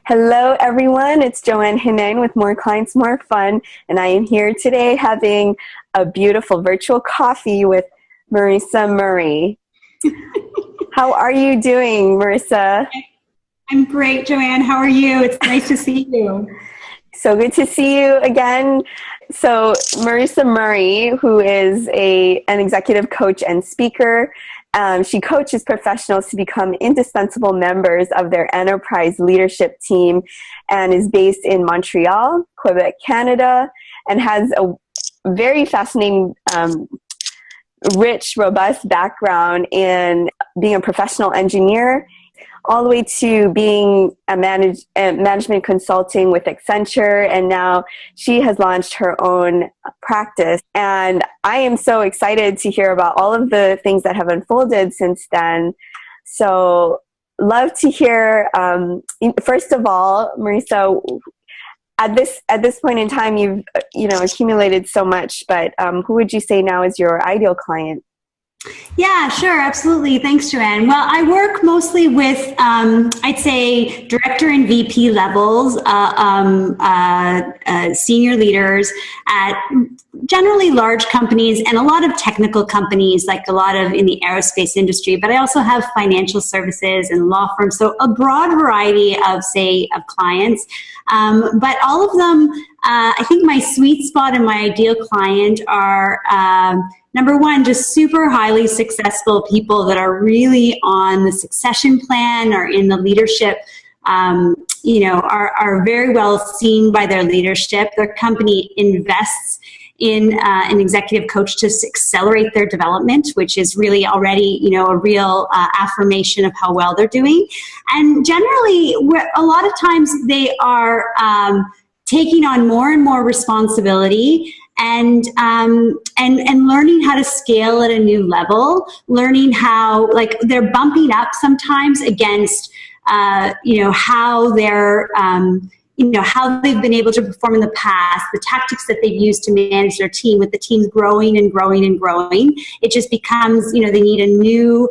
Hello, everyone. It's Joanne Hinen with More Clients, More Fun, and I am here today having a beautiful virtual coffee with Marissa Murray. How are you doing, Marissa? I'm great, Joanne. How are you? It's nice to see you. So good to see you again. So Marissa Murray, who is an executive coach and speaker, she coaches professionals to become indispensable members of their enterprise leadership team and is based in Montreal, Quebec, Canada, and has a very fascinating, rich, robust background in being a professional engineer, all the way to being a management consulting with Accenture, and now she has launched her own practice. And I am so excited to hear about all of the things that have unfolded since then. So love to hear, first of all, Marissa, at this point in time, you've accumulated so much, but who would you say now is your ideal client? Yeah, sure. Absolutely. Thanks, Joanne. Well, I work mostly with, I'd say, director and VP levels, senior leaders at generally large companies and a lot of technical companies, like a lot of in the aerospace industry, but I also have financial services and law firms. So a broad variety of clients. But all of them, I think my sweet spot and my ideal client are, number one, just super highly successful people that are really on the succession plan or in the leadership, are very well seen by their leadership. Their company invests in an executive coach to accelerate their development, which is really already, a real affirmation of how well they're doing. And generally, a lot of times they are taking on more and more responsibility and learning how to scale at a new level, learning how, like, they're bumping up sometimes against, how they're, how they've been able to perform in the past, the tactics that they've used to manage their team. With the teams growing and growing and growing, it just becomes, they need a new,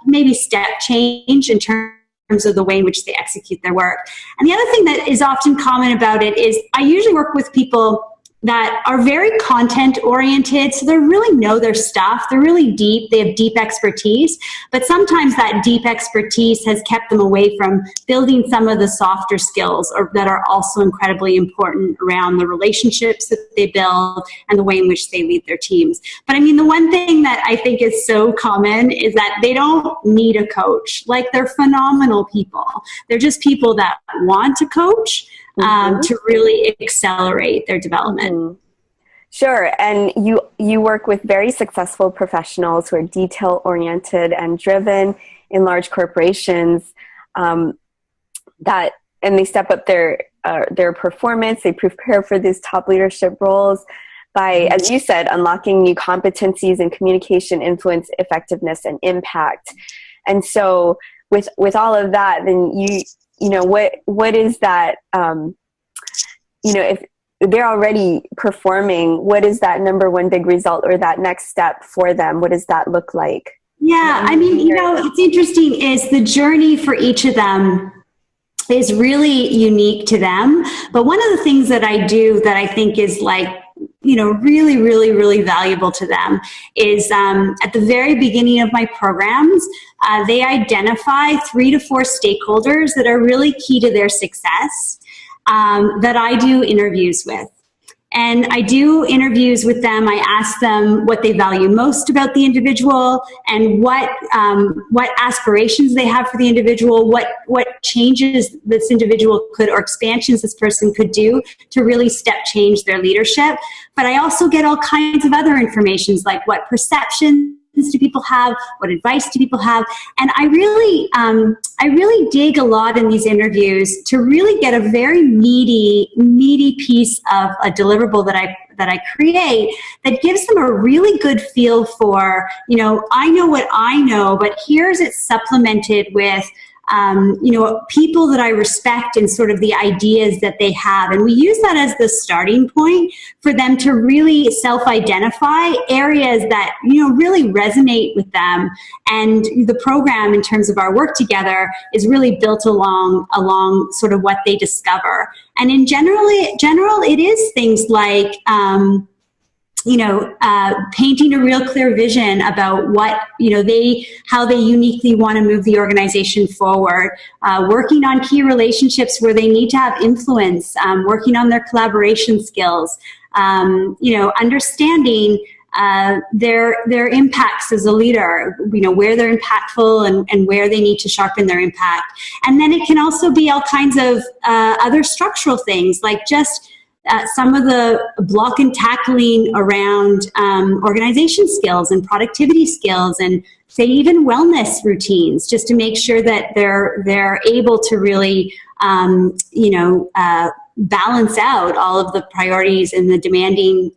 maybe step change in terms of the way in which they execute their work. And the other thing that is often common about it is I usually work with people that are very content oriented. So they really know their stuff. They're really deep. They have deep expertise, but sometimes that deep expertise has kept them away from building some of the softer skills that are also incredibly important around the relationships that they build and the way in which they lead their teams. But I mean, the one thing that I think is so common is that they don't need a coach. Like, they're phenomenal people. They're just people that want to coach. To really accelerate their development. Mm-hmm. Sure. And you work with very successful professionals who are detail-oriented and driven in large corporations, and they step up their performance. They prepare for these top leadership roles by, as you said, unlocking new competencies in communication, influence, effectiveness, and impact. And so with all of that, then what is that, if they're already performing, what is that number one big result or that next step for them? What does that look like? Yeah, I mean, it's interesting is the journey for each of them is really unique to them. But one of the things that I do that I think is really, really, really valuable to them is at the very beginning of my programs, they identify 3 to 4 stakeholders that are really key to their success that I do interviews with. And I do interviews with them. I ask them what they value most about the individual and what aspirations they have for the individual, what changes this individual could, or expansions this person could do to really step change their leadership. But I also get all kinds of other information, like what perceptions do people have, what advice do people have, and I really dig a lot in these interviews to really get a very meaty piece of a deliverable that I create that gives them a really good feel for, I know what I know, but here's it supplemented with people that I respect and sort of the ideas that they have. And we use that as the starting point for them to really self-identify areas that, really resonate with them. And the program, in terms of our work together, is really built along sort of what they discover. And in general, it is things like, painting a real clear vision about what, how they uniquely want to move the organization forward, working on key relationships where they need to have influence, working on their collaboration skills, understanding their impacts as a leader, where they're impactful and where they need to sharpen their impact. And then it can also be all kinds of other structural things, like just some of the block and tackling around organization skills and productivity skills, and say even wellness routines, just to make sure that they're able to really balance out all of the priorities and the demanding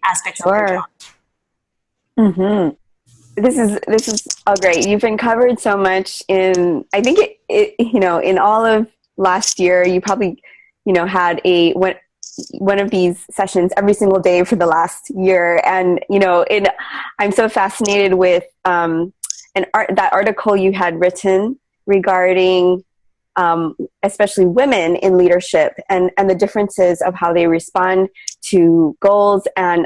aspects of their job. Mm-hmm. This is all great. You've been covered so much in, I think in all of last year, you probably had one of these sessions every single day for the last year. And, I'm so fascinated with that article you had written regarding especially women in leadership and the differences of how they respond to goals and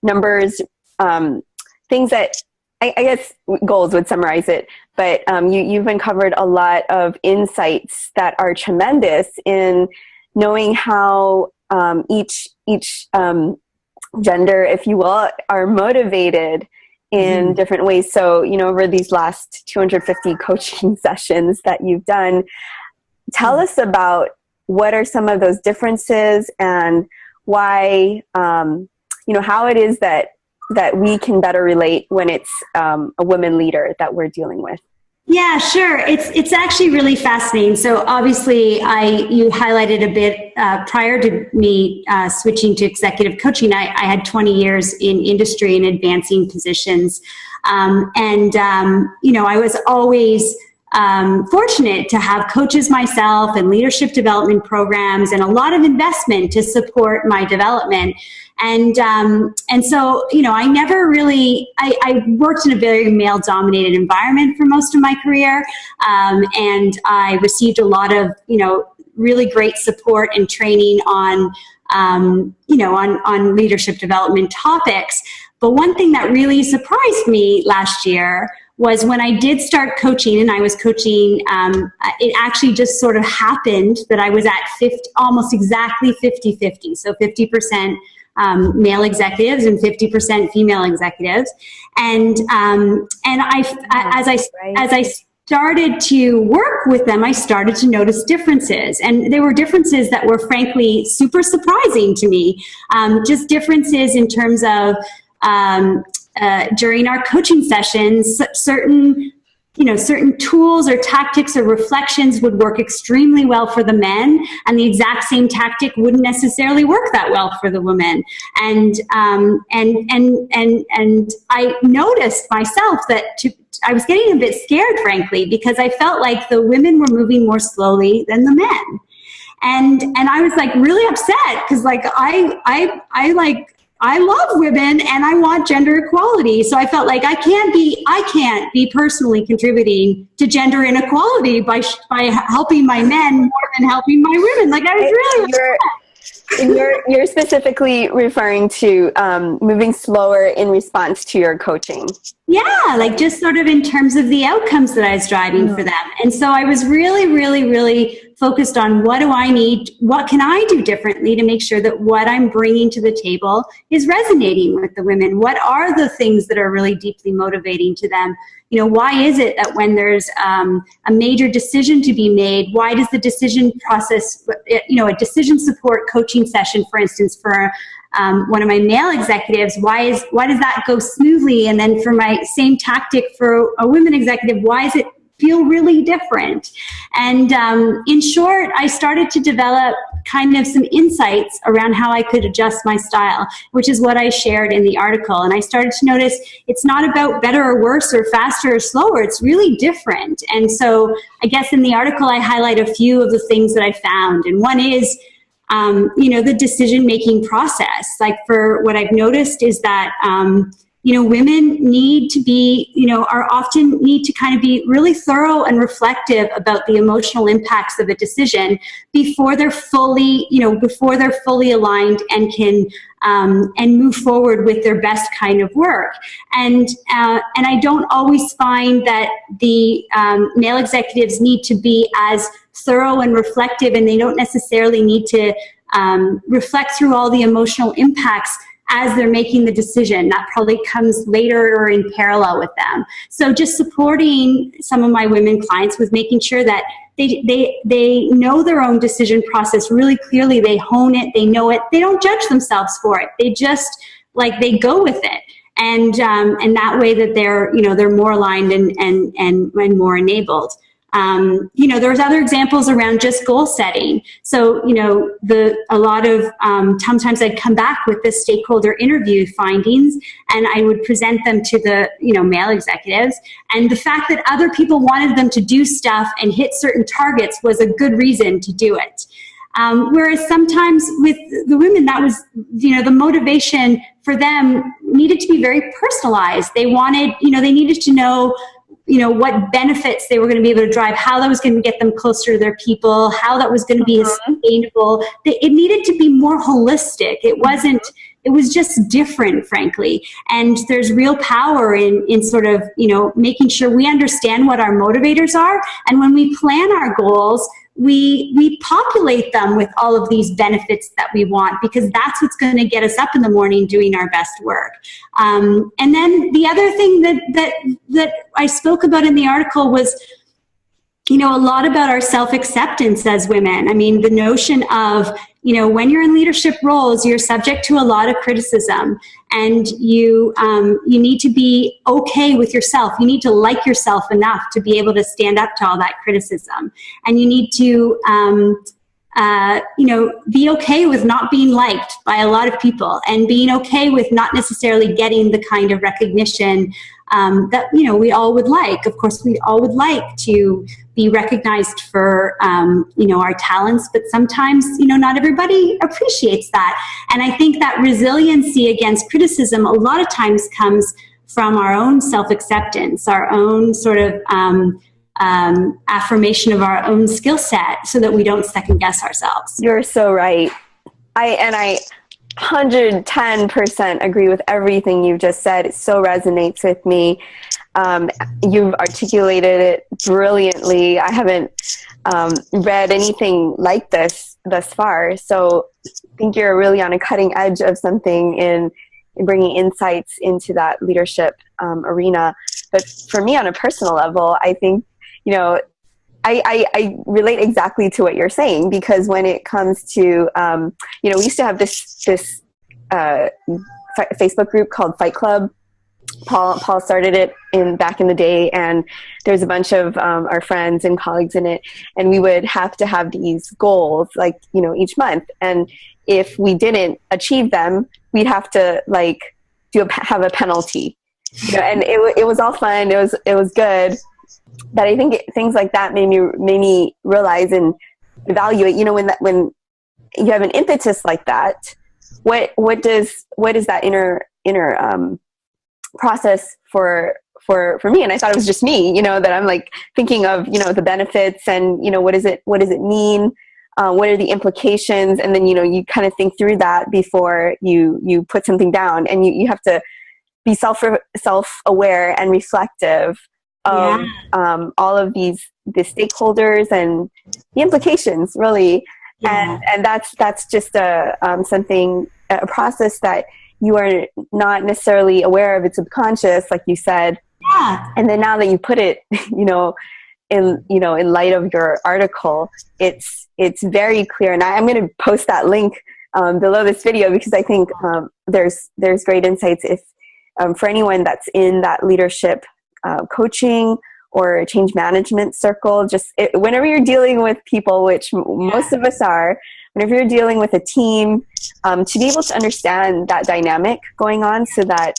numbers, things that I guess goals would summarize it, but you've uncovered a lot of insights that are tremendous in knowing how each gender, if you will, are motivated in different ways. So, over these last 250 coaching sessions that you've done, tell us about what are some of those differences and why, how it is that we can better relate when it's a women leader that we're dealing with. Yeah, sure. It's actually really fascinating. So obviously, you highlighted a bit prior to me switching to executive coaching. I had 20 years in industry and advancing positions, I was always fortunate to have coaches myself and leadership development programs and a lot of investment to support my development. And so, I never really, I worked in a very male dominated environment for most of my career. And I received a lot of, really great support and training on leadership development topics. But one thing that really surprised me last year was when I did start coaching, and I was coaching, it actually just sort of happened that I was at almost exactly 50-50. So 50% male executives and 50% female executives. And as I started to work with them, I started to notice differences. And there were differences that were frankly super surprising to me. Just differences in terms of during our coaching sessions, certain tools or tactics or reflections would work extremely well for the men, and the exact same tactic wouldn't necessarily work that well for the women. And I noticed myself that I was getting a bit scared, frankly, because I felt like the women were moving more slowly than the men. And I was like really upset because I love women and I want gender equality. So I felt like I can't be personally contributing to gender inequality by helping my men more than helping my women. Like I was really upset. You're specifically referring to moving slower in response to your coaching. Yeah, like just sort of in terms of the outcomes that I was driving for them. And so I was really, really, really focused on what do I need, what can I do differently to make sure that what I'm bringing to the table is resonating with the women? What are the things that are really deeply motivating to them? Why is it that when there's a major decision to be made, why does the decision process, a decision support coaching session, for instance, for one of my male executives, why does that go smoothly? And then for my same tactic for a women executive, why is it feel really different. And in short, I started to develop kind of some insights around how I could adjust my style, which is what I shared in the article. And I started to notice it's not about better or worse or faster or slower. It's really different. And so I guess in the article, I highlight a few of the things that I found. And one is, the decision-making process. Like, for what I've noticed is that, women need to be, are often need to kind of be really thorough and reflective about the emotional impacts of a decision before they're fully, aligned and can, and move forward with their best kind of work. And I don't always find that the male executives need to be as thorough and reflective, and they don't necessarily need to reflect through all the emotional impacts as they're making the decision. That probably comes later or in parallel with them. So just supporting some of my women clients with making sure that they know their own decision process really clearly. They hone it, they know it, they don't judge themselves for it. They just, they go with it. And that way that they're more aligned and more enabled. There's other examples around just goal setting. So, sometimes I'd come back with the stakeholder interview findings and I would present them to the, male executives. And the fact that other people wanted them to do stuff and hit certain targets was a good reason to do it. Whereas sometimes with the women, that was, the motivation for them needed to be very personalized. They wanted, they needed to know, what benefits they were going to be able to drive, how that was going to get them closer to their people, how that was going to be sustainable. It needed to be more holistic. It was just different, frankly. And there's real power in sort of, making sure we understand what our motivators are. And when we plan our goals, we populate them with all of these benefits that we want, because that's what's going to get us up in the morning doing our best work. And then the other thing that I spoke about in the article was, a lot about our self-acceptance as women. I mean, the notion of, when you're in leadership roles, you're subject to a lot of criticism, and you need to be okay with yourself. You need to like yourself enough to be able to stand up to all that criticism. And you need to, be okay with not being liked by a lot of people, and being okay with not necessarily getting the kind of recognition that, we all would like. Of course, we all would like to be recognized for, our talents, but sometimes, not everybody appreciates that. And I think that resiliency against criticism a lot of times comes from our own self-acceptance, our own sort of affirmation of our own skill set, so that we don't second guess ourselves. You're so right. I 110% agree with everything you've just said. It so resonates with me. You've articulated it brilliantly. I haven't read anything like this thus far. So I think you're really on a cutting edge of something in bringing insights into that leadership arena. But for me, on a personal level, I think, I relate exactly to what you're saying, because when it comes to, we used to have this Facebook group called Fight Club. Paul started it back in the day, and there's a bunch of our friends and colleagues in it, and we would have to have these goals, each month. And if we didn't achieve them, we'd have to have a penalty. And it was all fun. It was good. But I think things like that made me realize and evaluate. When you have an impetus like that, what is that inner process for me? And I thought it was just me. That I'm thinking of the benefits and what does it mean? What are the implications? And then you kind of think through that before you put something down, and you have to be self-aware and reflective of all of the stakeholders and the implications, really. And that's just a process that you are not necessarily aware of. It's subconscious, like you said. And then now that you put it in light of your article, it's very clear. And I'm going to post that link below this video, because I think there's great insights if for anyone that's in that leadership coaching or change management circle, whenever you're dealing with people, which most of us are, whenever you're dealing with a team, to be able to understand that dynamic going on, so that,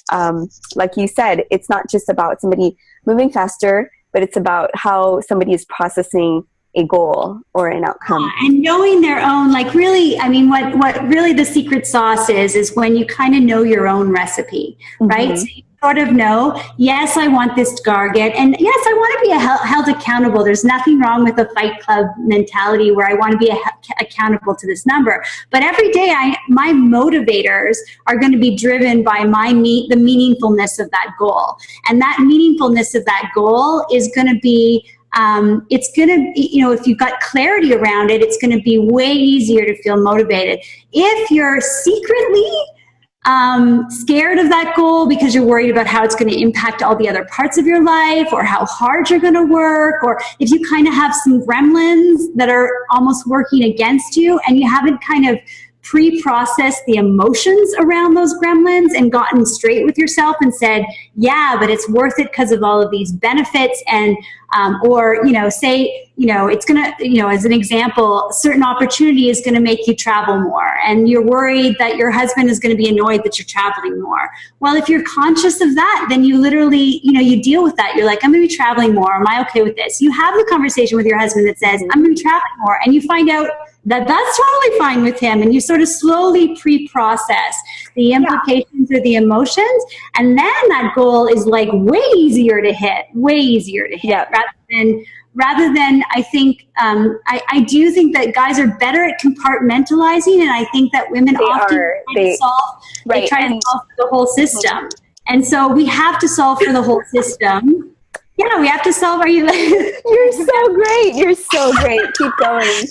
like you said, it's not just about somebody moving faster, but it's about how somebody is processing a goal or an outcome. And knowing their own, like really, I mean, what really the secret sauce is when you kind of know your own recipe, right? So you sort of know, yes, I want this target, and yes, I want to be held accountable. There's nothing wrong with a Fight Club mentality where I want to be accountable to this number. But every day, my motivators are going to be driven by the meaningfulness of that goal. And that meaningfulness of that goal is going to be it's going to, if you've got clarity around it, it's going to be way easier to feel motivated. If you're secretly scared of that goal because you're worried about how it's going to impact all the other parts of your life, or how hard you're going to work, or if you kind of have some gremlins that are almost working against you and you haven't kind of pre-processed the emotions around those gremlins and gotten straight with yourself and said, yeah, but it's worth it because of all of these benefits. And it's going to, as an example, a certain opportunity is going to make you travel more, and you're worried that your husband is going to be annoyed that you're traveling more. Well, if you're conscious of that, then you literally, you deal with that. You're like, I'm going to be traveling more. Am I okay with this? You have the conversation with your husband that says, I'm going to be traveling more. And you find out that that's totally fine with him. And you sort of slowly pre-process the implications or the emotions. And then that goal is like way easier to hit. Rather than I think, I do think that guys are better at compartmentalizing. And I think that women often try to solve for the whole system. And so we have to solve for the whole system. Yeah, we have to solve. Are you? You're so great. You're so great. Keep going.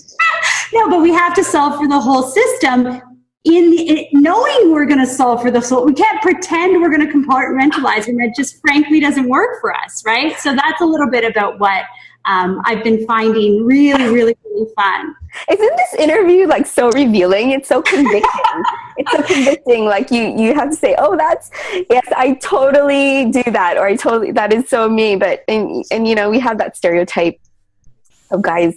No, but we have to solve for the whole system. Knowing we're going to solve for the whole, we can't pretend we're going to compartmentalize, and that just frankly doesn't work for us, right? So that's a little bit about what I've been finding really, really, really fun. Isn't this interview like so revealing? It's so convicting. It's so convicting. Like you have to say, oh, yes, I totally do that, or that is so me. But and we have that stereotype of guys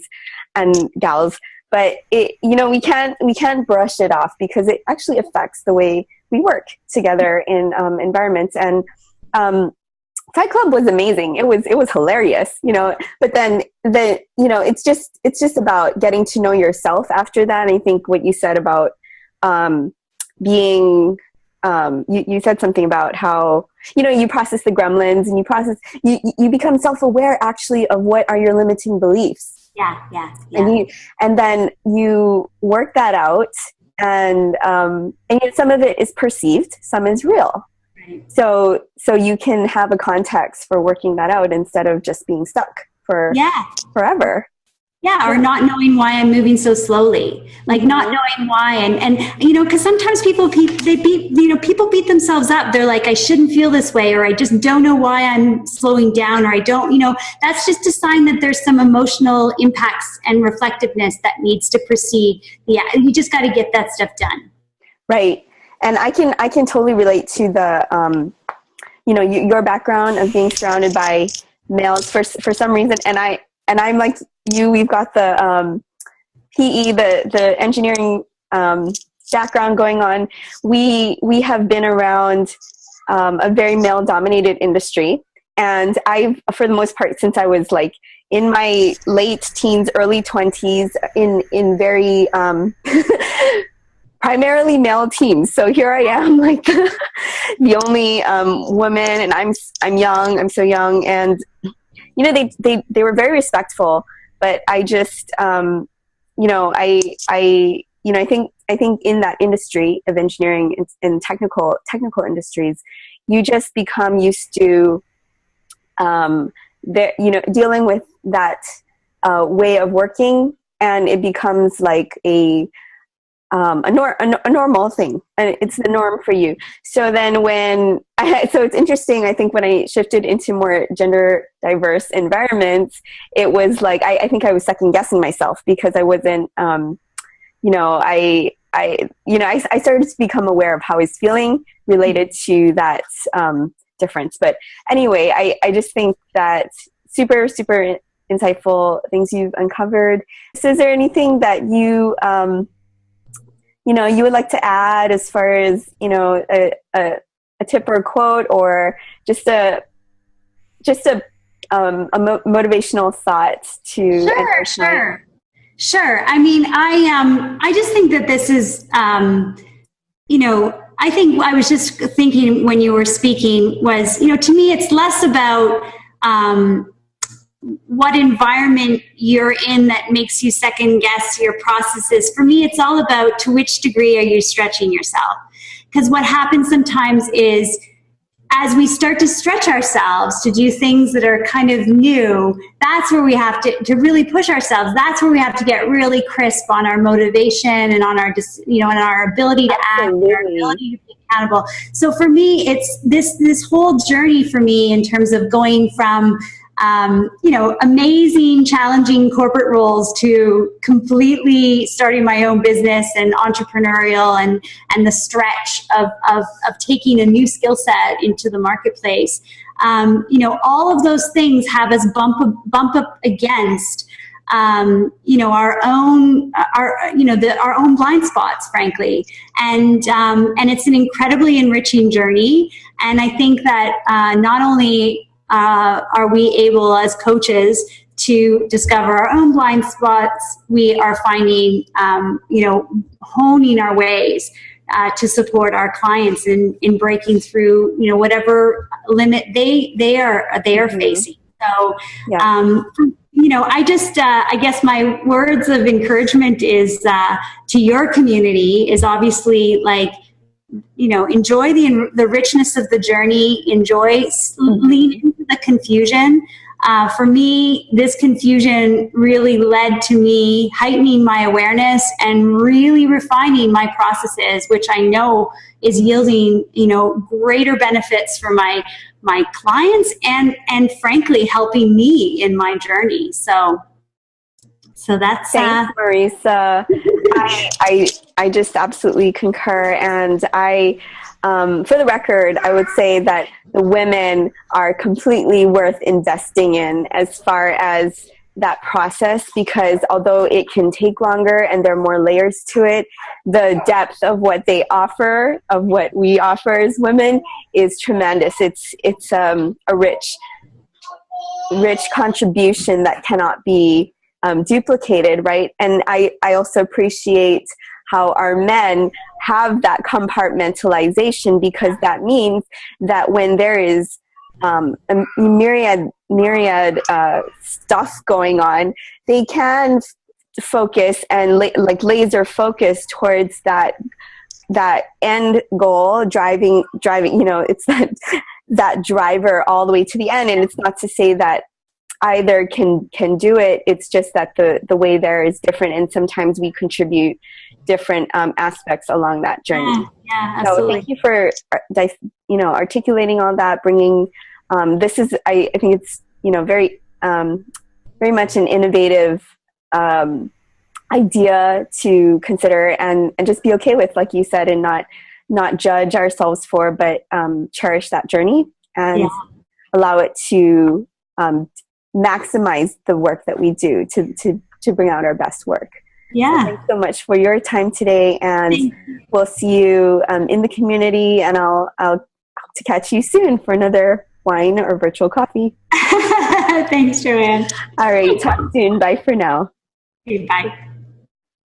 and gals, but we can't brush it off, because it actually affects the way we work together in environments. And Fight Club was amazing. It was hilarious, but then it's just about getting to know yourself after that. And I think what you said about being, you said something about how, you process the gremlins, and you become self-aware actually of what are your limiting beliefs. Yeah. And then you work that out, and some of it is perceived, some is real. So you can have a context for working that out instead of just being stuck for forever. Yeah, or not knowing why I'm moving so slowly, like not knowing why, and because sometimes people beat themselves up. They're like, I shouldn't feel this way, or I just don't know why I'm slowing down, or I don't, that's just a sign that there's some emotional impacts and reflectiveness that needs to proceed. Yeah, you just got to get that stuff done. Right. And I can totally relate to the, your background of being surrounded by males for some reason. And I'm like you, we've got the PE, the engineering background going on. We have been around a very male-dominated industry. And I've, for the most part, since I was like in my late teens, early 20s, in very primarily male teams. So here I am, like the only woman, and I'm young. I'm so young, and they were very respectful. But I just, I think in that industry of engineering and technical industries, you just become used to, dealing with that way of working, and it becomes like a normal thing, and it's the norm for you. So then so it's interesting, I think when I shifted into more gender diverse environments, it was like, I think I was second guessing myself, because I wasn't, I started to become aware of how I was feeling related to that difference. But anyway, I just think that super, super insightful things you've uncovered. So is there anything that you, you would like to add as far as, a tip or a quote, or just a motivational thought to? Sure. I mean, I just think that this is, I think I was just thinking when you were speaking was, to me, it's less about what environment you're in that makes you second guess your processes. For me, it's all about to which degree are you stretching yourself? Because what happens sometimes is, as we start to stretch ourselves to do things that are kind of new, that's where we have to really push ourselves. That's where we have to get really crisp on our motivation and on our, and our ability to act, and our ability to be accountable. So for me, it's this whole journey for me in terms of going from amazing, challenging corporate roles to completely starting my own business and entrepreneurial, and the stretch of taking a new skill set into the marketplace. All of those things have us bump up against our own blind spots, frankly, and it's an incredibly enriching journey. And I think that not only are we able as coaches to discover our own blind spots, we are finding, honing our ways to support our clients in breaking through, whatever limit they are facing. So, I guess my words of encouragement is to your community is obviously enjoy the richness of the journey, lean into the confusion. For me, this confusion really led to me heightening my awareness and really refining my processes, which I know is yielding, greater benefits for my clients and frankly, helping me in my journey. So that's thanks, Marisa. I just absolutely concur, and for the record, I would say that the women are completely worth investing in as far as that process, because although it can take longer and there are more layers to it, the depth of what they offer, of what we offer as women, is tremendous. It's a rich contribution that cannot be duplicated, right? And I also appreciate how our men have that compartmentalization, because that means that when there is a myriad stuff going on, they can focus and laser focus towards that end goal, driving, it's that driver all the way to the end. And it's not to say that either can do it. It's just that the way there is different, and sometimes we contribute different aspects along that journey. Yeah, absolutely. So thank you for articulating all that, bringing this is I think it's very very much an innovative idea to consider and just be okay with, like you said, and not judge ourselves for, but cherish that journey and allow it to maximize the work that we do to bring out our best work. Yeah. So thanks so much for your time today, and we'll see you in the community, and I'll to catch you soon for another wine or virtual coffee. Thanks, Joanne. All right. Talk soon. Bye for now. Bye.